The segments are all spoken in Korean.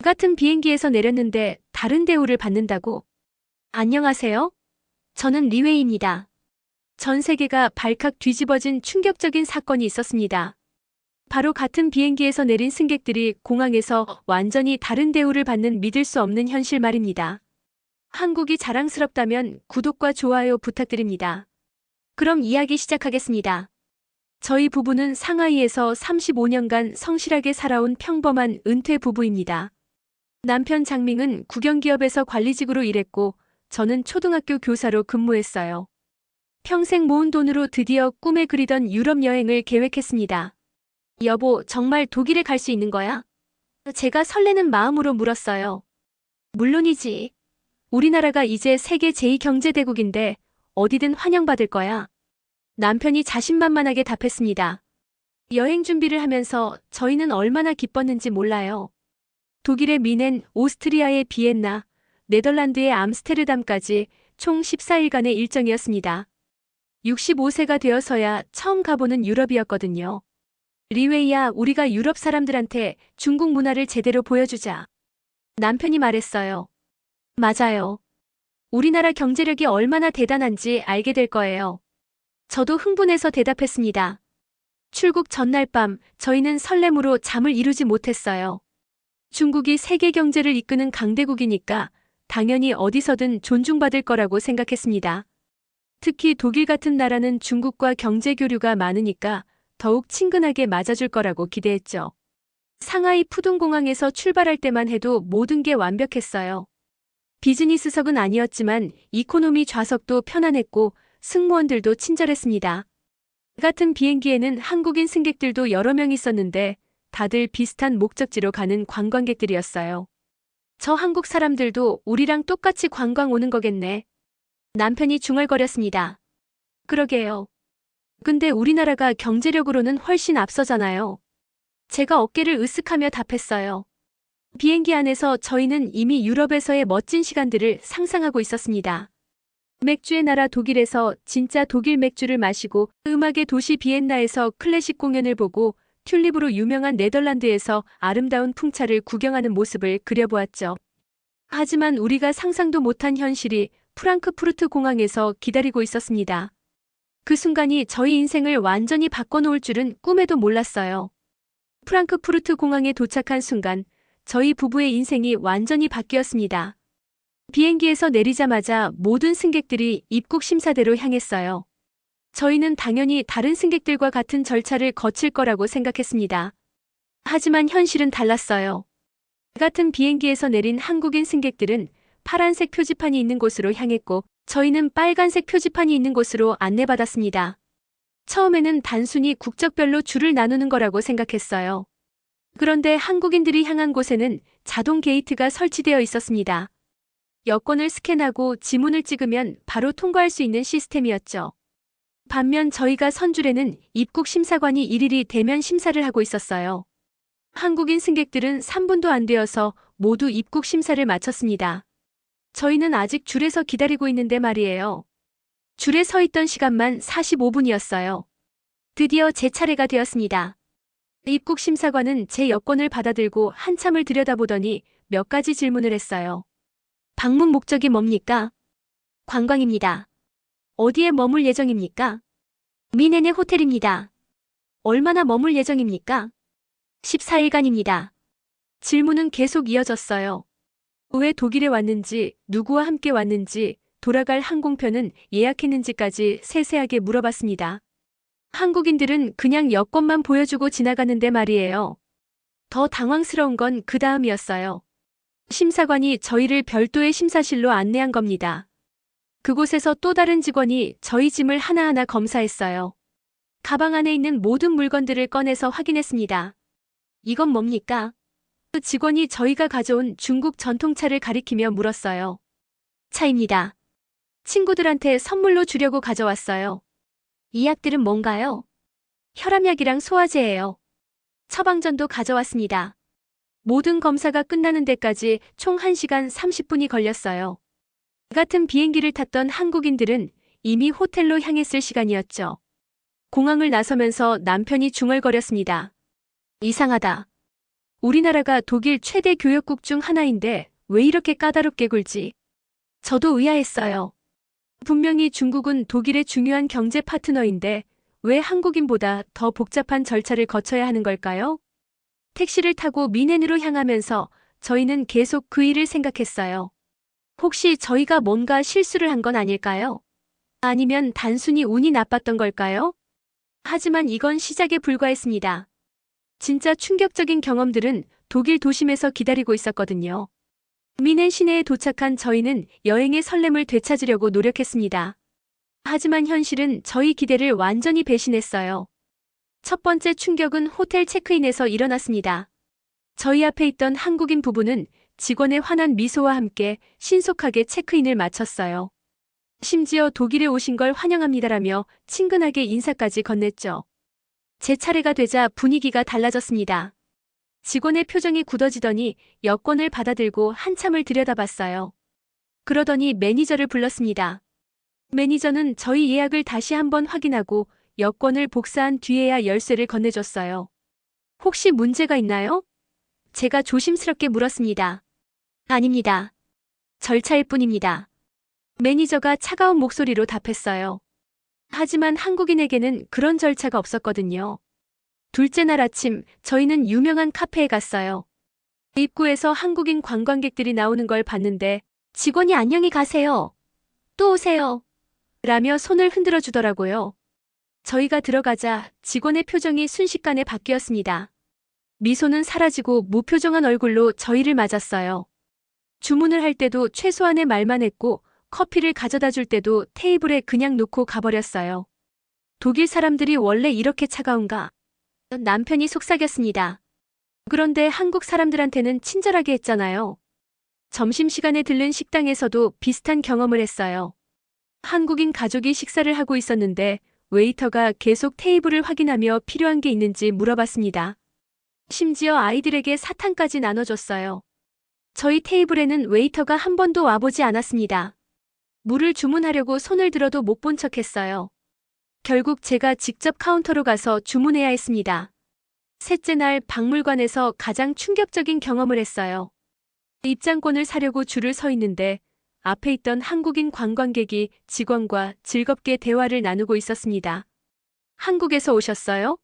같은 비행기에서 내렸는데 다른 대우를 받는다고? 안녕하세요. 저는 리웨이입니다. 전 세계가 발칵 뒤집어진 충격적인 사건이 있었습니다. 바로 같은 비행기에서 내린 승객들이 공항에서 완전히 다른 대우를 받는 믿을 수 없는 현실 말입니다. 한국이 자랑스럽다면 구독과 좋아요 부탁드립니다. 그럼 이야기 시작하겠습니다. 저희 부부는 상하이에서 35년간 성실하게 살아온 평범한 은퇴 부부입니다. 남편 장밍은 국영기업에서 관리직으로 일했고 저는 초등학교 교사로 근무했어요. 평생 모은 돈으로 드디어 꿈에 그리던 유럽 여행을 계획했습니다. 여보, 정말 독일에 갈 수 있는 거야? 제가 설레는 마음으로 물었어요. 물론이지. 우리나라가 이제 세계 제2경제대국인데 어디든 환영받을 거야. 남편이 자신만만하게 답했습니다. 여행 준비를 하면서 저희는 얼마나 기뻤는지 몰라요. 독일의 미넨, 오스트리아의 비엔나, 네덜란드의 암스테르담까지 총 14일간의 일정이었습니다. 65세가 되어서야 처음 가보는 유럽이었거든요. 리웨이야, 우리가 유럽 사람들한테 중국 문화를 제대로 보여주자. 남편이 말했어요. 맞아요. 우리나라 경제력이 얼마나 대단한지 알게 될 거예요. 저도 흥분해서 대답했습니다. 출국 전날 밤 저희는 설렘으로 잠을 이루지 못했어요. 중국이 세계 경제를 이끄는 강대국이니까 당연히 어디서든 존중받을 거라고 생각했습니다. 특히 독일 같은 나라는 중국과 경제 교류가 많으니까 더욱 친근하게 맞아줄 거라고 기대했죠. 상하이 푸둥공항에서 출발할 때만 해도 모든 게 완벽했어요. 비즈니스석은 아니었지만 이코노미 좌석도 편안했고 승무원들도 친절했습니다. 같은 비행기에는 한국인 승객들도 여러 명 있었는데 다들 비슷한 목적지로 가는 관광객들이었어요. 저 한국 사람들도 우리랑 똑같이 관광 오는 거겠네. 남편이 중얼거렸습니다. 그러게요. 근데 우리나라가 경제력으로는 훨씬 앞서잖아요. 제가 어깨를 으쓱하며 답했어요. 비행기 안에서 저희는 이미 유럽에서의 멋진 시간들을 상상하고 있었습니다. 맥주의 나라 독일에서 진짜 독일 맥주를 마시고 음악의 도시 비엔나에서 클래식 공연을 보고 튤립으로 유명한 네덜란드에서 아름다운 풍차를 구경하는 모습을 그려보았죠. 하지만 우리가 상상도 못한 현실이 프랑크푸르트 공항에서 기다리고 있었습니다. 그 순간이 저희 인생을 완전히 바꿔놓을 줄은 꿈에도 몰랐어요. 프랑크푸르트 공항에 도착한 순간 저희 부부의 인생이 완전히 바뀌었습니다. 비행기에서 내리자마자 모든 승객들이 입국 심사대로 향했어요. 저희는 당연히 다른 승객들과 같은 절차를 거칠 거라고 생각했습니다. 하지만 현실은 달랐어요. 같은 비행기에서 내린 한국인 승객들은 파란색 표지판이 있는 곳으로 향했고 저희는 빨간색 표지판이 있는 곳으로 안내받았습니다. 처음에는 단순히 국적별로 줄을 나누는 거라고 생각했어요. 그런데 한국인들이 향한 곳에는 자동 게이트가 설치되어 있었습니다. 여권을 스캔하고 지문을 찍으면 바로 통과할 수 있는 시스템이었죠. 반면 저희가 선 줄에는 입국 심사관이 일일이 대면 심사를 하고 있었어요. 한국인 승객들은 3분도 안 되어서 모두 입국 심사를 마쳤습니다. 저희는 아직 줄에서 기다리고 있는데 말이에요. 줄에 서 있던 시간만 45분이었어요. 드디어 제 차례가 되었습니다. 입국 심사관은 제 여권을 받아들고 한참을 들여다보더니 몇 가지 질문을 했어요. 방문 목적이 뭡니까? 관광입니다. 어디에 머물 예정입니까? 미넨의 호텔입니다. 얼마나 머물 예정입니까? 14일간입니다. 질문은 계속 이어졌어요. 왜 독일에 왔는지, 누구와 함께 왔는지, 돌아갈 항공편은 예약했는지까지 세세하게 물어봤습니다. 한국인들은 그냥 여권만 보여주고 지나가는데 말이에요. 더 당황스러운 건 그 다음이었어요. 심사관이 저희를 별도의 심사실로 안내한 겁니다. 그곳에서 또 다른 직원이 저희 짐을 하나하나 검사했어요. 가방 안에 있는 모든 물건들을 꺼내서 확인했습니다. 이건 뭡니까? 그 직원이 저희가 가져온 중국 전통차를 가리키며 물었어요. 차입니다. 친구들한테 선물로 주려고 가져왔어요. 이 약들은 뭔가요? 혈압약이랑 소화제예요. 처방전도 가져왔습니다. 모든 검사가 끝나는 데까지 총 1시간 30분이 걸렸어요. 같은 비행기를 탔던 한국인들은 이미 호텔로 향했을 시간이었죠. 공항을 나서면서 남편이 중얼거렸습니다. 이상하다. 우리나라가 독일 최대 교역국 중 하나인데 왜 이렇게 까다롭게 굴지? 저도 의아했어요. 분명히 중국은 독일의 중요한 경제 파트너인데 왜 한국인보다 더 복잡한 절차를 거쳐야 하는 걸까요? 택시를 타고 미넨으로 향하면서 저희는 계속 그 일을 생각했어요. 혹시 저희가 뭔가 실수를 한 건 아닐까요? 아니면 단순히 운이 나빴던 걸까요? 하지만 이건 시작에 불과했습니다. 진짜 충격적인 경험들은 독일 도심에서 기다리고 있었거든요. 미넨 시내에 도착한 저희는 여행의 설렘을 되찾으려고 노력했습니다. 하지만 현실은 저희 기대를 완전히 배신했어요. 첫 번째 충격은 호텔 체크인에서 일어났습니다. 저희 앞에 있던 한국인 부부는 직원의 환한 미소와 함께 신속하게 체크인을 마쳤어요. 심지어 독일에 오신 걸 환영합니다라며 친근하게 인사까지 건넸죠. 제 차례가 되자 분위기가 달라졌습니다. 직원의 표정이 굳어지더니 여권을 받아들고 한참을 들여다봤어요. 그러더니 매니저를 불렀습니다. 매니저는 저희 예약을 다시 한번 확인하고 여권을 복사한 뒤에야 열쇠를 건네줬어요. 혹시 문제가 있나요? 제가 조심스럽게 물었습니다. 아닙니다. 절차일 뿐입니다. 매니저가 차가운 목소리로 답했어요. 하지만 한국인에게는 그런 절차가 없었거든요. 둘째 날 아침, 저희는 유명한 카페에 갔어요. 입구에서 한국인 관광객들이 나오는 걸 봤는데 직원이 안녕히 가세요. 또 오세요. 라며 손을 흔들어 주더라고요. 저희가 들어가자 직원의 표정이 순식간에 바뀌었습니다. 미소는 사라지고 무표정한 얼굴로 저희를 맞았어요. 주문을 할 때도 최소한의 말만 했고 커피를 가져다 줄 때도 테이블에 그냥 놓고 가버렸어요. 독일 사람들이 원래 이렇게 차가운가? 남편이 속삭였습니다. 그런데 한국 사람들한테는 친절하게 했잖아요. 점심시간에 들른 식당에서도 비슷한 경험을 했어요. 한국인 가족이 식사를 하고 있었는데 웨이터가 계속 테이블을 확인하며 필요한 게 있는지 물어봤습니다. 심지어 아이들에게 사탕까지 나눠줬어요. 저희 테이블에는 웨이터가 한 번도 와보지 않았습니다. 물을 주문하려고 손을 들어도 못 본 척했어요. 결국 제가 직접 카운터로 가서 주문해야 했습니다. 셋째 날 박물관에서 가장 충격적인 경험을 했어요. 입장권을 사려고 줄을 서 있는데 앞에 있던 한국인 관광객이 직원과 즐겁게 대화를 나누고 있었습니다. 한국에서 오셨어요?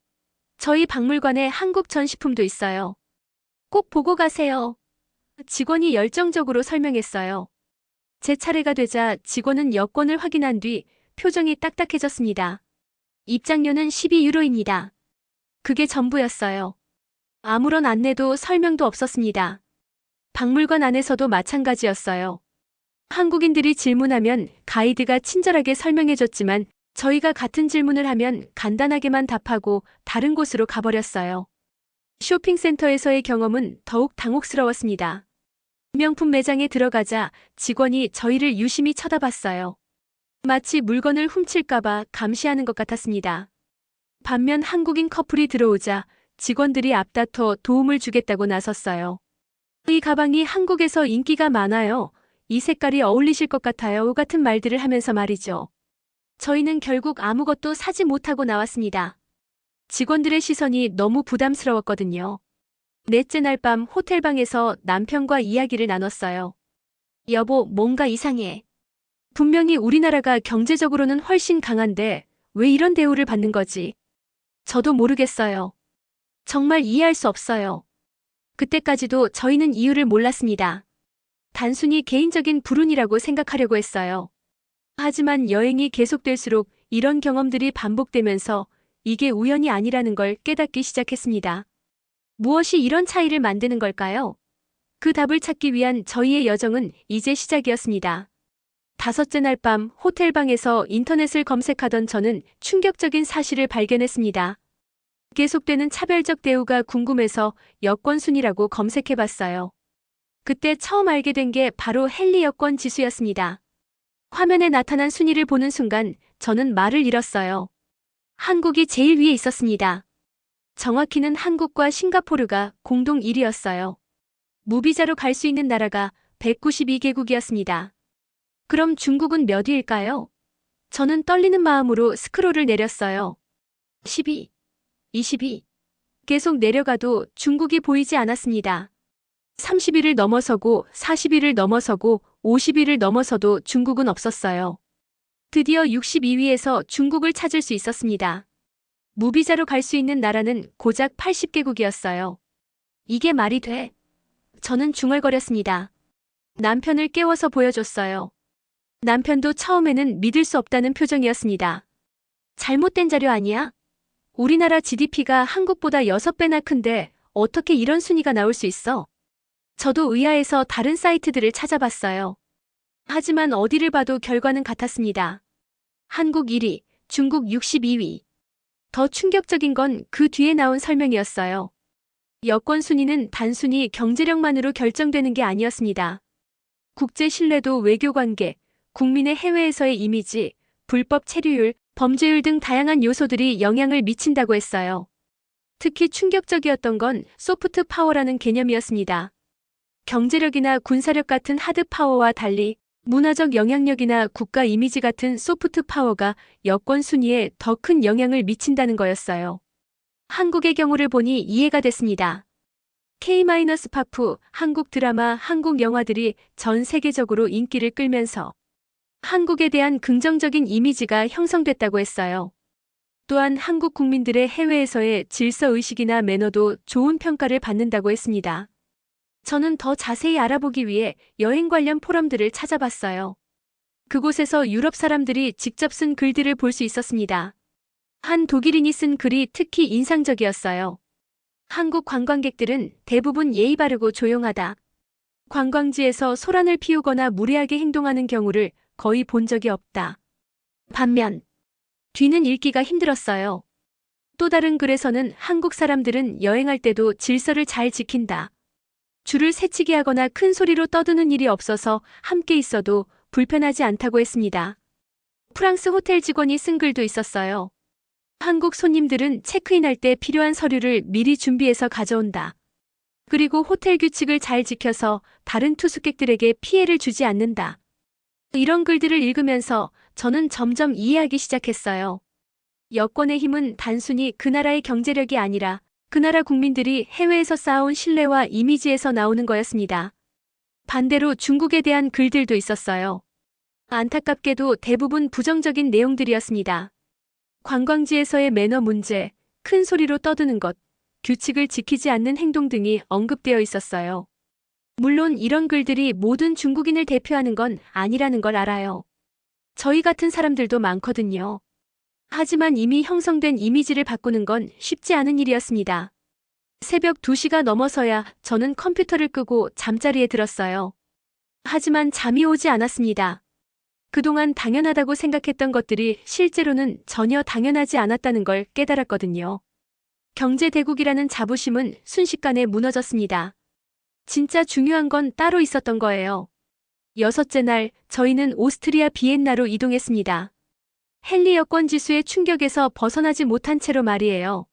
저희 박물관에 한국 전시품도 있어요. 꼭 보고 가세요. 직원이 열정적으로 설명했어요. 제 차례가 되자 직원은 여권을 확인한 뒤 표정이 딱딱해졌습니다. 입장료는 12유로입니다. 그게 전부였어요. 아무런 안내도 설명도 없었습니다. 박물관 안에서도 마찬가지였어요. 한국인들이 질문하면 가이드가 친절하게 설명해줬지만 저희가 같은 질문을 하면 간단하게만 답하고 다른 곳으로 가버렸어요. 쇼핑센터에서의 경험은 더욱 당혹스러웠습니다. 명품 매장에 들어가자 직원이 저희를 유심히 쳐다봤어요. 마치 물건을 훔칠까봐 감시하는 것 같았습니다. 반면 한국인 커플이 들어오자 직원들이 앞다퉈 도움을 주겠다고 나섰어요. 이 가방이 한국에서 인기가 많아요. 이 색깔이 어울리실 것 같아요. 같은 말들을 하면서 말이죠. 저희는 결국 아무것도 사지 못하고 나왔습니다. 직원들의 시선이 너무 부담스러웠거든요. 넷째 날 밤 호텔방에서 남편과 이야기를 나눴어요. 여보, 뭔가 이상해. 분명히 우리나라가 경제적으로는 훨씬 강한데 왜 이런 대우를 받는 거지? 저도 모르겠어요. 정말 이해할 수 없어요. 그때까지도 저희는 이유를 몰랐습니다. 단순히 개인적인 불운이라고 생각하려고 했어요. 하지만 여행이 계속될수록 이런 경험들이 반복되면서 이게 우연이 아니라는 걸 깨닫기 시작했습니다. 무엇이 이런 차이를 만드는 걸까요? 그 답을 찾기 위한 저희의 여정은 이제 시작이었습니다. 다섯째 날 밤 호텔방에서 인터넷을 검색하던 저는 충격적인 사실을 발견했습니다. 계속되는 차별적 대우가 궁금해서 여권 순위라고 검색해봤어요. 그때 처음 알게 된 게 바로 헨리 여권 지수였습니다. 화면에 나타난 순위를 보는 순간 저는 말을 잃었어요. 한국이 제일 위에 있었습니다. 정확히는 한국과 싱가포르가 공동 1위였어요. 무비자로 갈 수 있는 나라가 192개국이었습니다. 그럼 중국은 몇 위일까요? 저는 떨리는 마음으로 스크롤을 내렸어요. 12, 22, 계속 내려가도 중국이 보이지 않았습니다. 30일을 넘어서고 40일을 넘어서고 50일을 넘어서도 중국은 없었어요. 드디어 62위에서 중국을 찾을 수 있었습니다. 무비자로 갈 수 있는 나라는 고작 80개국이었어요. 이게 말이 돼? 저는 중얼거렸습니다. 남편을 깨워서 보여줬어요. 남편도 처음에는 믿을 수 없다는 표정이었습니다. 잘못된 자료 아니야? 우리나라 GDP가 한국보다 6배나 큰데 어떻게 이런 순위가 나올 수 있어? 저도 의아해서 다른 사이트들을 찾아봤어요. 하지만 어디를 봐도 결과는 같았습니다. 한국 1위, 중국 62위. 더 충격적인 건 그 뒤에 나온 설명이었어요. 여권 순위는 단순히 경제력만으로 결정되는 게 아니었습니다. 국제 신뢰도, 외교 관계, 국민의 해외에서의 이미지, 불법 체류율, 범죄율 등 다양한 요소들이 영향을 미친다고 했어요. 특히 충격적이었던 건 소프트 파워라는 개념이었습니다. 경제력이나 군사력 같은 하드 파워와 달리 문화적 영향력이나 국가 이미지 같은 소프트 파워가 여권 순위에 더 큰 영향을 미친다는 거였어요. 한국의 경우를 보니 이해가 됐습니다. K-파프, 한국 드라마, 한국 영화들이 전 세계적으로 인기를 끌면서 한국에 대한 긍정적인 이미지가 형성됐다고 했어요. 또한 한국 국민들의 해외에서의 질서의식이나 매너도 좋은 평가를 받는다고 했습니다. 저는 더 자세히 알아보기 위해 여행 관련 포럼들을 찾아봤어요. 그곳에서 유럽 사람들이 직접 쓴 글들을 볼 수 있었습니다. 한 독일인이 쓴 글이 특히 인상적이었어요. 한국 관광객들은 대부분 예의 바르고 조용하다. 관광지에서 소란을 피우거나 무례하게 행동하는 경우를 거의 본 적이 없다. 반면 뒤는 읽기가 힘들었어요. 또 다른 글에서는 한국 사람들은 여행할 때도 질서를 잘 지킨다. 줄을 새치기 하거나 큰 소리로 떠드는 일이 없어서 함께 있어도 불편하지 않다고 했습니다. 프랑스 호텔 직원이 쓴 글도 있었어요. 한국 손님들은 체크인할 때 필요한 서류를 미리 준비해서 가져온다. 그리고 호텔 규칙을 잘 지켜서 다른 투숙객들에게 피해를 주지 않는다. 이런 글들을 읽으면서 저는 점점 이해하기 시작했어요. 여권의 힘은 단순히 그 나라의 경제력이 아니라 그 나라 국민들이 해외에서 쌓아온 신뢰와 이미지에서 나오는 거였습니다. 반대로 중국에 대한 글들도 있었어요. 안타깝게도 대부분 부정적인 내용들이었습니다. 관광지에서의 매너 문제, 큰 소리로 떠드는 것, 규칙을 지키지 않는 행동 등이 언급되어 있었어요. 물론 이런 글들이 모든 중국인을 대표하는 건 아니라는 걸 알아요. 저희 같은 사람들도 많거든요. 하지만 이미 형성된 이미지를 바꾸는 건 쉽지 않은 일이었습니다. 새벽 2시가 넘어서야 저는 컴퓨터를 끄고 잠자리에 들었어요. 하지만 잠이 오지 않았습니다. 그동안 당연하다고 생각했던 것들이 실제로는 전혀 당연하지 않았다는 걸 깨달았거든요. 경제대국이라는 자부심은 순식간에 무너졌습니다. 진짜 중요한 건 따로 있었던 거예요. 6째 날, 저희는 오스트리아 비엔나로 이동했습니다. 헨리 여권 지수의 충격에서 벗어나지 못한 채로 말이에요.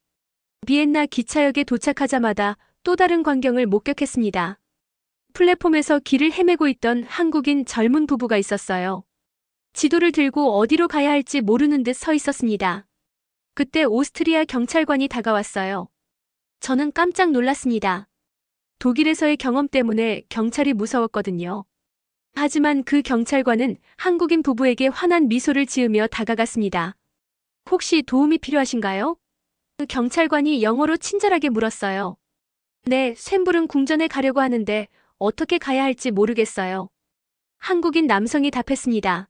비엔나 기차역에 도착하자마자 또 다른 광경을 목격했습니다. 플랫폼에서 길을 헤매고 있던 한국인 젊은 부부가 있었어요. 지도를 들고 어디로 가야 할지 모르는 듯 서 있었습니다. 그때 오스트리아 경찰관이 다가왔어요. 저는 깜짝 놀랐습니다. 독일에서의 경험 때문에 경찰이 무서웠거든요. 하지만 그 경찰관은 한국인 부부에게 환한 미소를 지으며 다가갔습니다. 혹시 도움이 필요하신가요? 그 경찰관이 영어로 친절하게 물었어요. 네, 쇤부른 궁전에 가려고 하는데 어떻게 가야 할지 모르겠어요. 한국인 남성이 답했습니다.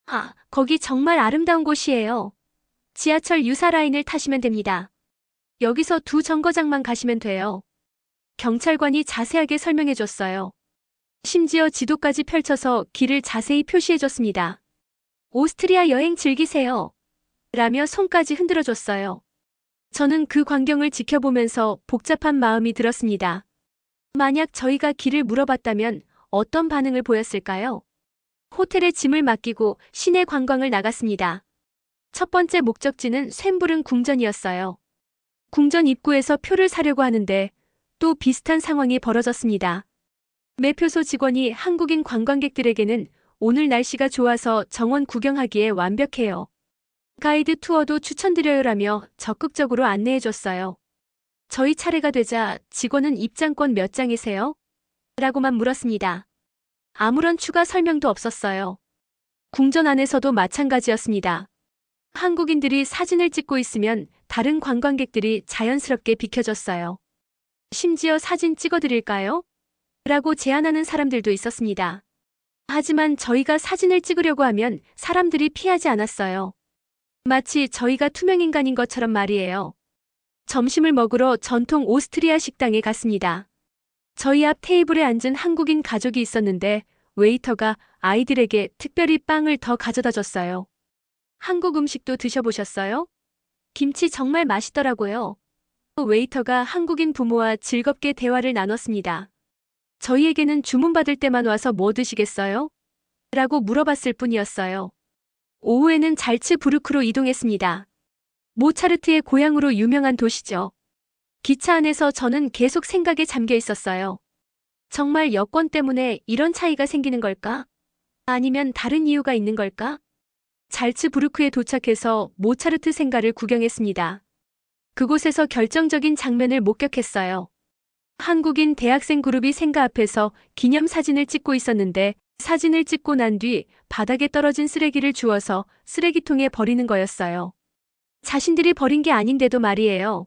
아, 거기 정말 아름다운 곳이에요. 지하철 유사 라인을 타시면 됩니다. 여기서 2정거장만 가시면 돼요. 경찰관이 자세하게 설명해줬어요. 심지어 지도까지 펼쳐서 길을 자세히 표시해줬습니다. 오스트리아 여행 즐기세요. 라며 손까지 흔들어줬어요. 저는 그 광경을 지켜보면서 복잡한 마음이 들었습니다. 만약 저희가 길을 물어봤다면 어떤 반응을 보였을까요? 호텔에 짐을 맡기고 시내 관광을 나갔습니다. 첫 번째 목적지는 쇤부른 궁전이었어요. 궁전 입구에서 표를 사려고 하는데 또 비슷한 상황이 벌어졌습니다. 매표소 직원이 한국인 관광객들에게는 오늘 날씨가 좋아서 정원 구경하기에 완벽해요. 가이드 투어도 추천드려요라며 적극적으로 안내해줬어요. 저희 차례가 되자 직원은 입장권 몇 장이세요? 라고만 물었습니다. 아무런 추가 설명도 없었어요. 궁전 안에서도 마찬가지였습니다. 한국인들이 사진을 찍고 있으면 다른 관광객들이 자연스럽게 비켜줬어요. 심지어 사진 찍어드릴까요? 라고 제안하는 사람들도 있었습니다. 하지만 저희가 사진을 찍으려고 하면 사람들이 피하지 않았어요. 마치 저희가 투명인간인 것처럼 말이에요. 점심을 먹으러 전통 오스트리아 식당에 갔습니다. 저희 앞 테이블에 앉은 한국인 가족이 있었는데 웨이터가 아이들에게 특별히 빵을 더 가져다 줬어요. 한국 음식도 드셔보셨어요? 김치 정말 맛있더라고요. 웨이터가 한국인 부모와 즐겁게 대화를 나눴습니다. 저희에게는 주문받을 때만 와서 뭐 드시겠어요? 라고 물어봤을 뿐이었어요. 오후에는 잘츠부르크로 이동했습니다. 모차르트의 고향으로 유명한 도시죠. 기차 안에서 저는 계속 생각에 잠겨 있었어요. 정말 여권 때문에 이런 차이가 생기는 걸까? 아니면 다른 이유가 있는 걸까? 잘츠부르크에 도착해서 모차르트 생가를 구경했습니다. 그곳에서 결정적인 장면을 목격했어요. 한국인 대학생 그룹이 생가 앞에서 기념사진을 찍고 있었는데 사진을 찍고 난 뒤 바닥에 떨어진 쓰레기를 주워서 쓰레기통에 버리는 거였어요. 자신들이 버린 게 아닌데도 말이에요.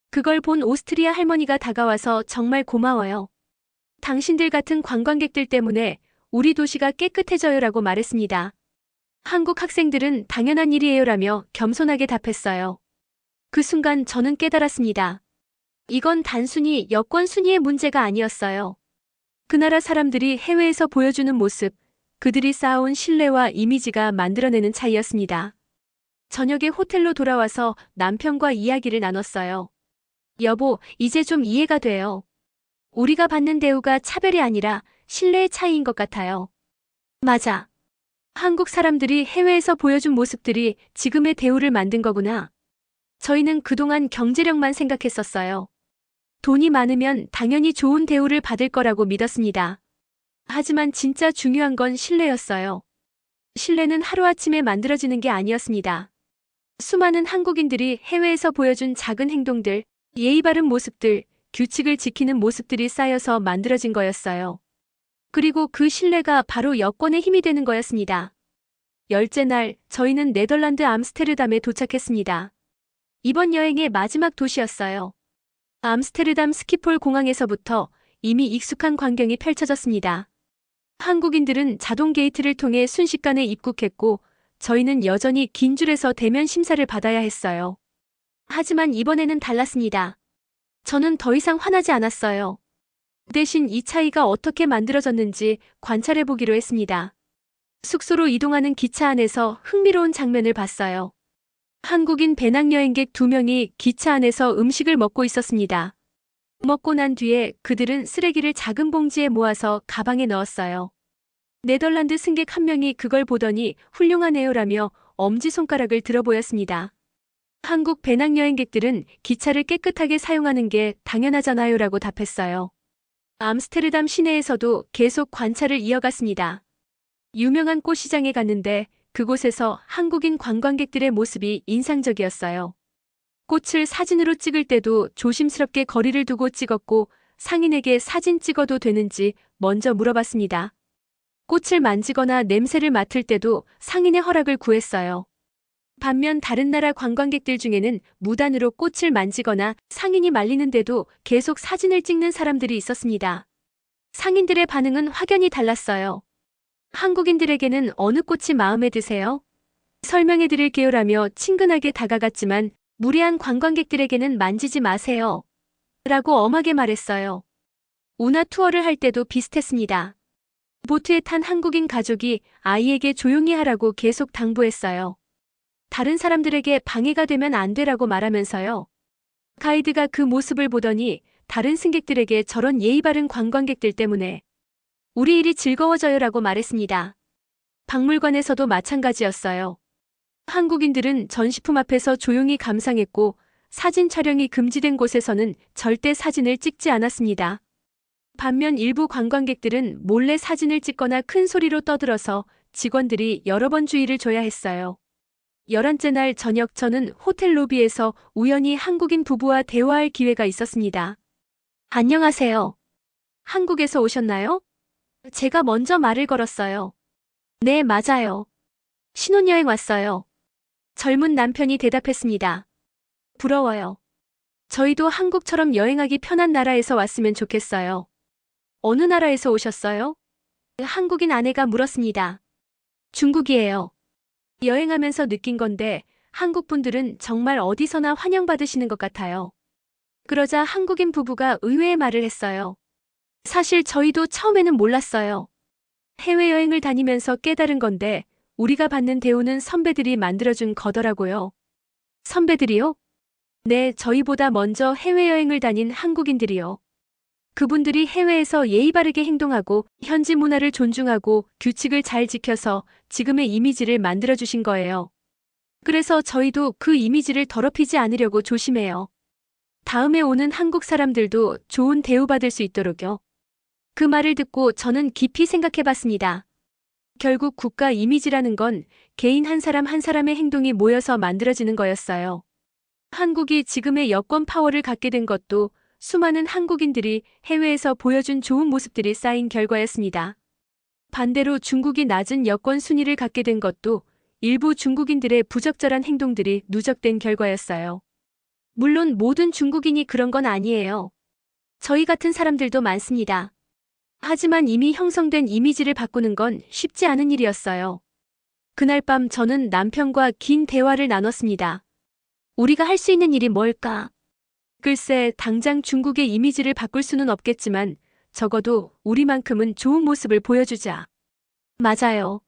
그걸 본 오스트리아 할머니가 다가와서 정말 고마워요. 당신들 같은 관광객들 때문에 우리 도시가 깨끗해져요라고 말했습니다. 한국 학생들은 당연한 일이에요라며 겸손하게 답했어요. 그 순간 저는 깨달았습니다. 이건 단순히 여권 순위의 문제가 아니었어요. 그 나라 사람들이 해외에서 보여주는 모습, 그들이 쌓아온 신뢰와 이미지가 만들어내는 차이였습니다. 저녁에 호텔로 돌아와서 남편과 이야기를 나눴어요. 여보, 이제 좀 이해가 돼요. 우리가 받는 대우가 차별이 아니라 신뢰의 차이인 것 같아요. 맞아. 한국 사람들이 해외에서 보여준 모습들이 지금의 대우를 만든 거구나. 저희는 그동안 경제력만 생각했었어요. 돈이 많으면 당연히 좋은 대우를 받을 거라고 믿었습니다. 하지만 진짜 중요한 건 신뢰였어요. 신뢰는 하루아침에 만들어지는 게 아니었습니다. 수많은 한국인들이 해외에서 보여준 작은 행동들, 예의 바른 모습들, 규칙을 지키는 모습들이 쌓여서 만들어진 거였어요. 그리고 그 신뢰가 바로 여권의 힘이 되는 거였습니다. 열째 날, 저희는 네덜란드 암스테르담에 도착했습니다. 이번 여행의 마지막 도시였어요. 암스테르담 스키폴 공항에서부터 이미 익숙한 광경이 펼쳐졌습니다. 한국인들은 자동 게이트를 통해 순식간에 입국했고 저희는 여전히 긴 줄에서 대면 심사를 받아야 했어요. 하지만 이번에는 달랐습니다. 저는 더 이상 화나지 않았어요. 대신 이 차이가 어떻게 만들어졌는지 관찰해보기로 했습니다. 숙소로 이동하는 기차 안에서 흥미로운 장면을 봤어요. 한국인 배낭여행객 2명이 기차 안에서 음식을 먹고 있었습니다. 먹고 난 뒤에 그들은 쓰레기를 작은 봉지에 모아서 가방에 넣었어요. 네덜란드 승객 한 명이 그걸 보더니 훌륭하네요라며 엄지손가락을 들어 보였습니다. 한국 배낭여행객들은 기차를 깨끗하게 사용하는 게 당연하잖아요라고 답했어요. 암스테르담 시내에서도 계속 관찰을 이어갔습니다. 유명한 꽃시장에 갔는데 그곳에서 한국인 관광객들의 모습이 인상적이었어요. 꽃을 사진으로 찍을 때도 조심스럽게 거리를 두고 찍었고 상인에게 사진 찍어도 되는지 먼저 물어봤습니다. 꽃을 만지거나 냄새를 맡을 때도 상인의 허락을 구했어요. 반면 다른 나라 관광객들 중에는 무단으로 꽃을 만지거나 상인이 말리는데도 계속 사진을 찍는 사람들이 있었습니다. 상인들의 반응은 확연히 달랐어요. 한국인들에게는 어느 꽃이 마음에 드세요? 설명해 드릴게요라며 친근하게 다가갔지만 무례한 관광객들에게는 만지지 마세요. 라고 엄하게 말했어요. 운하 투어를 할 때도 비슷했습니다. 보트에 탄 한국인 가족이 아이에게 조용히 하라고 계속 당부했어요. 다른 사람들에게 방해가 되면 안 되라고 말하면서요. 가이드가 그 모습을 보더니 다른 승객들에게 저런 예의 바른 관광객들 때문에 우리 일이 즐거워져요라고 말했습니다. 박물관에서도 마찬가지였어요. 한국인들은 전시품 앞에서 조용히 감상했고 사진 촬영이 금지된 곳에서는 절대 사진을 찍지 않았습니다. 반면 일부 관광객들은 몰래 사진을 찍거나 큰 소리로 떠들어서 직원들이 여러 번 주의를 줘야 했어요. 열한째 날 저녁 저는 호텔 로비에서 우연히 한국인 부부와 대화할 기회가 있었습니다. 안녕하세요. 한국에서 오셨나요? 제가 먼저 말을 걸었어요. 네, 맞아요. 신혼여행 왔어요. 젊은 남편이 대답했습니다. 부러워요. 저희도 한국처럼 여행하기 편한 나라에서 왔으면 좋겠어요. 어느 나라에서 오셨어요? 한국인 아내가 물었습니다. 중국이에요. 여행하면서 느낀 건데 한국 분들은 정말 어디서나 환영받으시는 것 같아요. 그러자 한국인 부부가 의외의 말을 했어요. 사실 저희도 처음에는 몰랐어요. 해외여행을 다니면서 깨달은 건데 우리가 받는 대우는 선배들이 만들어준 거더라고요. 선배들이요? 네, 저희보다 먼저 해외여행을 다닌 한국인들이요. 그분들이 해외에서 예의 바르게 행동하고 현지 문화를 존중하고 규칙을 잘 지켜서 지금의 이미지를 만들어주신 거예요. 그래서 저희도 그 이미지를 더럽히지 않으려고 조심해요. 다음에 오는 한국 사람들도 좋은 대우받을 수 있도록요. 그 말을 듣고 저는 깊이 생각해봤습니다. 결국 국가 이미지라는 건 개인 한 사람 한 사람의 행동이 모여서 만들어지는 거였어요. 한국이 지금의 여권 파워를 갖게 된 것도 수많은 한국인들이 해외에서 보여준 좋은 모습들이 쌓인 결과였습니다. 반대로 중국이 낮은 여권 순위를 갖게 된 것도 일부 중국인들의 부적절한 행동들이 누적된 결과였어요. 물론 모든 중국인이 그런 건 아니에요. 저희 같은 사람들도 많습니다. 하지만 이미 형성된 이미지를 바꾸는 건 쉽지 않은 일이었어요. 그날 밤 저는 남편과 긴 대화를 나눴습니다. 우리가 할 수 있는 일이 뭘까? 글쎄, 당장 중국의 이미지를 바꿀 수는 없겠지만 적어도 우리만큼은 좋은 모습을 보여주자. 맞아요.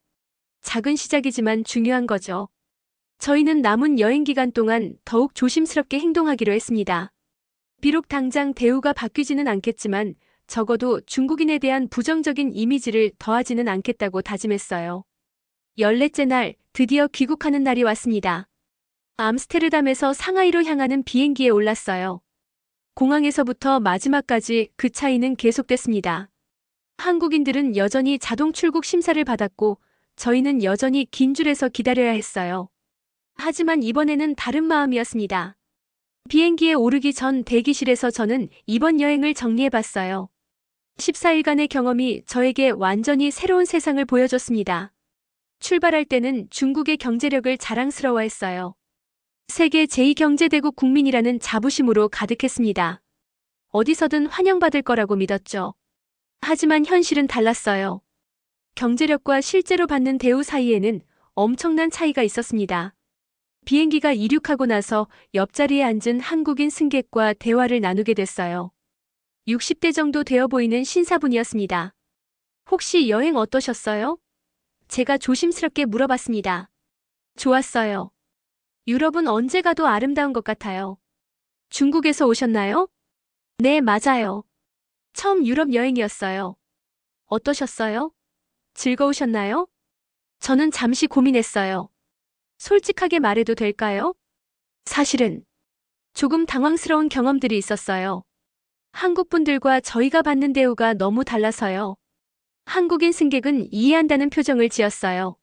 작은 시작이지만 중요한 거죠. 저희는 남은 여행 기간 동안 더욱 조심스럽게 행동하기로 했습니다. 비록 당장 대우가 바뀌지는 않겠지만 적어도 중국인에 대한 부정적인 이미지를 더하지는 않겠다고 다짐했어요. 14째 날, 드디어 귀국하는 날이 왔습니다. 암스테르담에서 상하이로 향하는 비행기에 올랐어요. 공항에서부터 마지막까지 그 차이는 계속됐습니다. 한국인들은 여전히 자동 출국 심사를 받았고 저희는 여전히 긴 줄에서 기다려야 했어요. 하지만 이번에는 다른 마음이었습니다. 비행기에 오르기 전 대기실에서 저는 이번 여행을 정리해봤어요. 14일간의 경험이 저에게 완전히 새로운 세상을 보여줬습니다. 출발할 때는 중국의 경제력을 자랑스러워했어요. 세계 제2경제대국 국민이라는 자부심으로 가득했습니다. 어디서든 환영받을 거라고 믿었죠. 하지만 현실은 달랐어요. 경제력과 실제로 받는 대우 사이에는 엄청난 차이가 있었습니다. 비행기가 이륙하고 나서 옆자리에 앉은 한국인 승객과 대화를 나누게 됐어요. 60대 정도 되어 보이는 신사분이었습니다. 혹시 여행 어떠셨어요? 제가 조심스럽게 물어봤습니다. 좋았어요. 유럽은 언제 가도 아름다운 것 같아요. 중국에서 오셨나요? 네, 맞아요. 처음 유럽 여행이었어요. 어떠셨어요? 즐거우셨나요? 저는 잠시 고민했어요. 솔직하게 말해도 될까요? 사실은 조금 당황스러운 경험들이 있었어요. 한국 분들과 저희가 받는 대우가 너무 달라서요. 한국인 승객은 이해한다는 표정을 지었어요.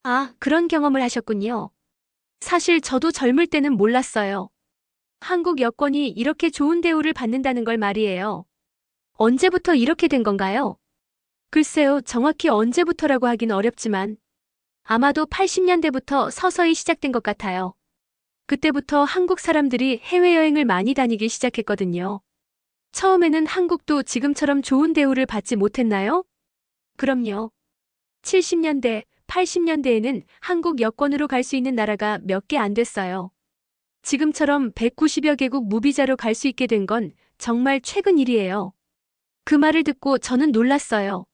아, 그런 경험을 하셨군요. 사실 저도 젊을 때는 몰랐어요. 한국 여권이 이렇게 좋은 대우를 받는다는 걸 말이에요. 언제부터 이렇게 된 건가요? 글쎄요, 정확히 언제부터라고 하긴 어렵지만 아마도 80년대부터 서서히 시작된 것 같아요. 그때부터 한국 사람들이 해외여행을 많이 다니기 시작했거든요. 처음에는 한국도 지금처럼 좋은 대우를 받지 못했나요? 그럼요. 70년대, 80년대에는 한국 여권으로 갈 수 있는 나라가 몇 개 안 됐어요. 지금처럼 190여 개국 무비자로 갈 수 있게 된 건 정말 최근 일이에요. 그 말을 듣고 저는 놀랐어요.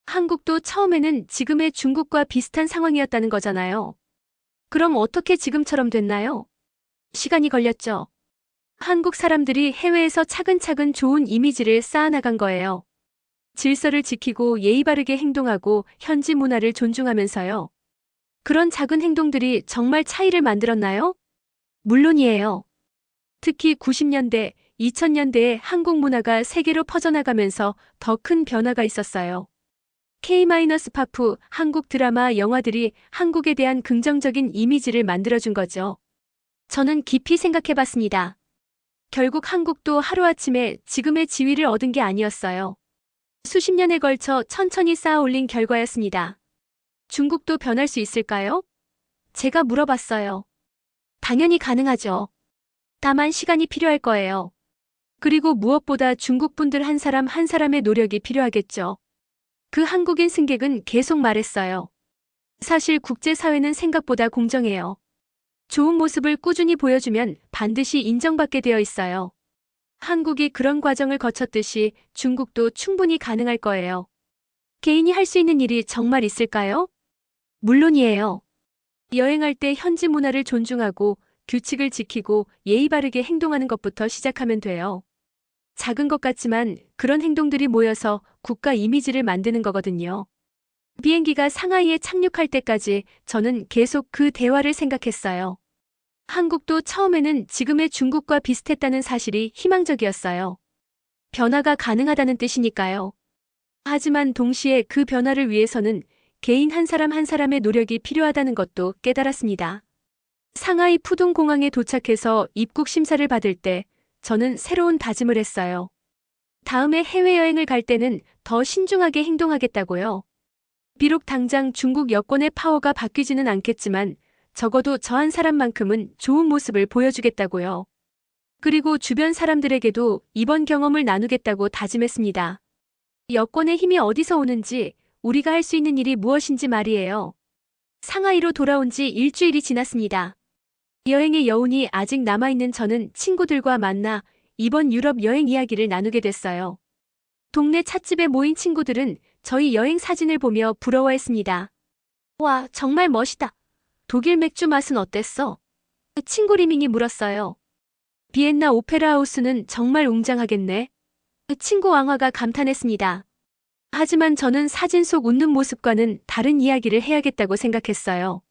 한국도 처음에는 지금의 중국과 비슷한 상황이었다는 거잖아요. 그럼 어떻게 지금처럼 됐나요? 시간이 걸렸죠. 한국 사람들이 해외에서 차근차근 좋은 이미지를 쌓아나간 거예요. 질서를 지키고 예의 바르게 행동하고 현지 문화를 존중하면서요. 그런 작은 행동들이 정말 차이를 만들었나요? 물론이에요. 특히 90년대, 2000년대에 한국 문화가 세계로 퍼져나가면서 더 큰 변화가 있었어요. K-파프 한국 드라마 영화들이 한국에 대한 긍정적인 이미지를 만들어준 거죠. 저는 깊이 생각해봤습니다. 결국 한국도 하루아침에 지금의 지위를 얻은 게 아니었어요. 수십 년에 걸쳐 천천히 쌓아 올린 결과였습니다. 중국도 변할 수 있을까요? 제가 물어봤어요. 당연히 가능하죠. 다만 시간이 필요할 거예요. 그리고 무엇보다 중국 분들 한 사람 한 사람의 노력이 필요하겠죠. 그 한국인 승객은 계속 말했어요. 사실 국제사회는 생각보다 공정해요. 좋은 모습을 꾸준히 보여주면 반드시 인정받게 되어 있어요. 한국이 그런 과정을 거쳤듯이 중국도 충분히 가능할 거예요. 개인이 할 수 있는 일이 정말 있을까요? 물론이에요. 여행할 때 현지 문화를 존중하고 규칙을 지키고 예의 바르게 행동하는 것부터 시작하면 돼요. 작은 것 같지만 그런 행동들이 모여서 국가 이미지를 만드는 거거든요. 비행기가 상하이에 착륙할 때까지 저는 계속 그 대화를 생각했어요. 한국도 처음에는 지금의 중국과 비슷했다는 사실이 희망적이었어요. 변화가 가능하다는 뜻이니까요. 하지만 동시에 그 변화를 위해서는 개인 한 사람 한 사람의 노력이 필요하다는 것도 깨달았습니다. 상하이 푸둥공항에 도착해서 입국 심사를 받을 때 저는 새로운 다짐을 했어요. 다음에 해외여행을 갈 때는 더 신중하게 행동하겠다고요. 비록 당장 중국 여권의 파워가 바뀌지는 않겠지만 적어도 저 한 사람만큼은 좋은 모습을 보여주겠다고요. 그리고 주변 사람들에게도 이번 경험을 나누겠다고 다짐했습니다. 여권의 힘이 어디서 오는지, 우리가 할 수 있는 일이 무엇인지 말이에요. 상하이로 돌아온 지 일주일이 지났습니다. 여행의 여운이 아직 남아있는 저는 친구들과 만나 이번 유럽 여행 이야기를 나누게 됐어요. 동네 찻집에 모인 친구들은 저희 여행 사진을 보며 부러워했습니다. 와, 정말 멋있다. 독일 맥주 맛은 어땠어? 친구 리밍이 물었어요. 비엔나 오페라 하우스는 정말 웅장하겠네. 친구 왕화가 감탄했습니다. 하지만 저는 사진 속 웃는 모습과는 다른 이야기를 해야겠다고 생각했어요.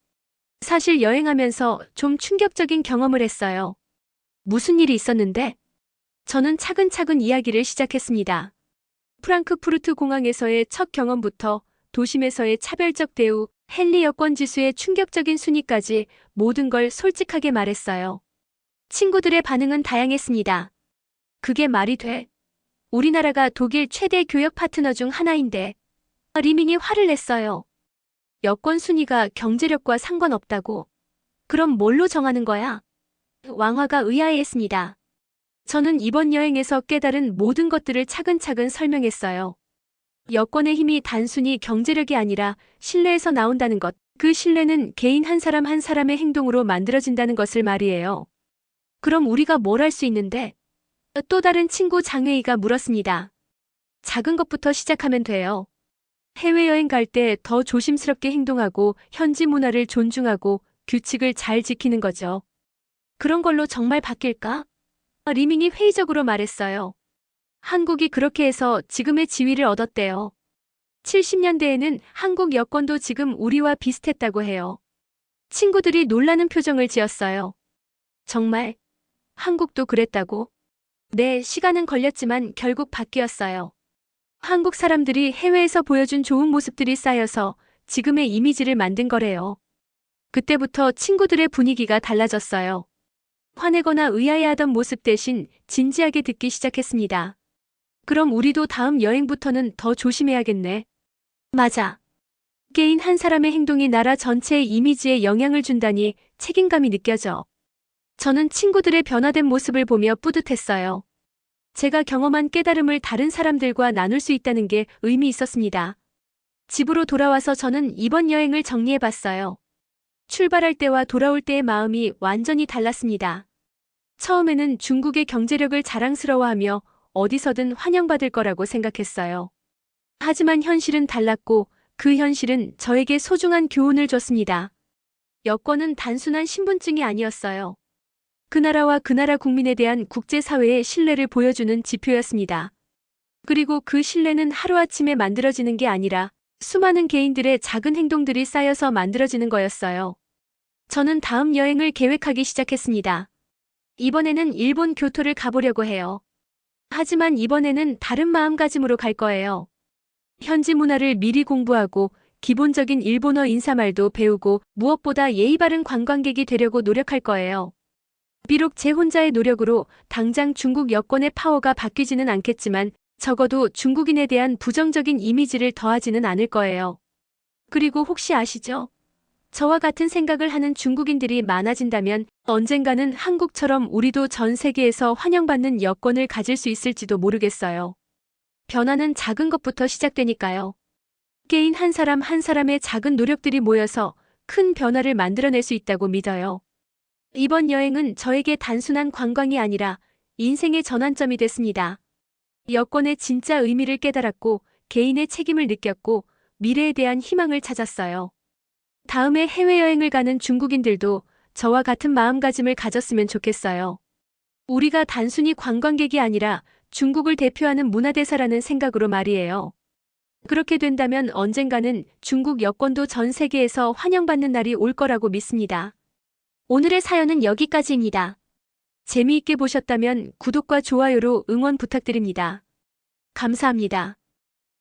사실 여행하면서 좀 충격적인 경험을 했어요. 무슨 일이 있었는데? 저는 차근차근 이야기를 시작했습니다. 프랑크푸르트 공항에서의 첫 경험부터 도심에서의 차별적 대우, 헨리 여권 지수의 충격적인 순위까지 모든 걸 솔직하게 말했어요. 친구들의 반응은 다양했습니다. 그게 말이 돼? 우리나라가 독일 최대 교역 파트너 중 하나인데. 리밍이 화를 냈어요. 여권 순위가 경제력과 상관없다고. 그럼 뭘로 정하는 거야? 왕화가 의아해했습니다. 저는 이번 여행에서 깨달은 모든 것들을 차근차근 설명했어요. 여권의 힘이 단순히 경제력이 아니라 신뢰에서 나온다는 것, 그 신뢰는 개인 한 사람 한 사람의 행동으로 만들어진다는 것을 말이에요. 그럼 우리가 뭘 할 수 있는데? 또 다른 친구 장웨이가 물었습니다. 작은 것부터 시작하면 돼요. 해외여행 갈 때 더 조심스럽게 행동하고 현지 문화를 존중하고 규칙을 잘 지키는 거죠. 그런 걸로 정말 바뀔까? 리밍이 회의적으로 말했어요. 한국이 그렇게 해서 지금의 지위를 얻었대요. 70년대에는 한국 여권도 지금 우리와 비슷했다고 해요. 친구들이 놀라는 표정을 지었어요. 정말? 한국도 그랬다고? 네, 시간은 걸렸지만 결국 바뀌었어요. 한국 사람들이 해외에서 보여준 좋은 모습들이 쌓여서 지금의 이미지를 만든 거래요. 그때부터 친구들의 분위기가 달라졌어요. 화내거나 의아해하던 모습 대신 진지하게 듣기 시작했습니다. 그럼 우리도 다음 여행부터는 더 조심해야겠네. 맞아. 개인 한 사람의 행동이 나라 전체의 이미지에 영향을 준다니 책임감이 느껴져. 저는 친구들의 변화된 모습을 보며 뿌듯했어요. 제가 경험한 깨달음을 다른 사람들과 나눌 수 있다는 게 의미 있었습니다. 집으로 돌아와서 저는 이번 여행을 정리해봤어요. 출발할 때와 돌아올 때의 마음이 완전히 달랐습니다. 처음에는 중국의 경제력을 자랑스러워하며 어디서든 환영받을 거라고 생각했어요. 하지만 현실은 달랐고 그 현실은 저에게 소중한 교훈을 줬습니다. 여권은 단순한 신분증이 아니었어요. 그 나라와 그 나라 국민에 대한 국제사회의 신뢰를 보여주는 지표였습니다. 그리고 그 신뢰는 하루아침에 만들어지는 게 아니라 수많은 개인들의 작은 행동들이 쌓여서 만들어지는 거였어요. 저는 다음 여행을 계획하기 시작했습니다. 이번에는 일본 교토를 가보려고 해요. 하지만 이번에는 다른 마음가짐으로 갈 거예요. 현지 문화를 미리 공부하고 기본적인 일본어 인사말도 배우고 무엇보다 예의 바른 관광객이 되려고 노력할 거예요. 비록 제 혼자의 노력으로 당장 중국 여권의 파워가 바뀌지는 않겠지만 적어도 중국인에 대한 부정적인 이미지를 더하지는 않을 거예요. 그리고 혹시 아시죠? 저와 같은 생각을 하는 중국인들이 많아진다면 언젠가는 한국처럼 우리도 전 세계에서 환영받는 여권을 가질 수 있을지도 모르겠어요. 변화는 작은 것부터 시작되니까요. 개인 한 사람 한 사람의 작은 노력들이 모여서 큰 변화를 만들어낼 수 있다고 믿어요. 이번 여행은 저에게 단순한 관광이 아니라 인생의 전환점이 됐습니다. 여권의 진짜 의미를 깨달았고 개인의 책임을 느꼈고 미래에 대한 희망을 찾았어요. 다음에 해외여행을 가는 중국인들도 저와 같은 마음가짐을 가졌으면 좋겠어요. 우리가 단순히 관광객이 아니라 중국을 대표하는 문화대사라는 생각으로 말이에요. 그렇게 된다면 언젠가는 중국 여권도 전 세계에서 환영받는 날이 올 거라고 믿습니다. 오늘의 사연은 여기까지입니다. 재미있게 보셨다면 구독과 좋아요로 응원 부탁드립니다. 감사합니다.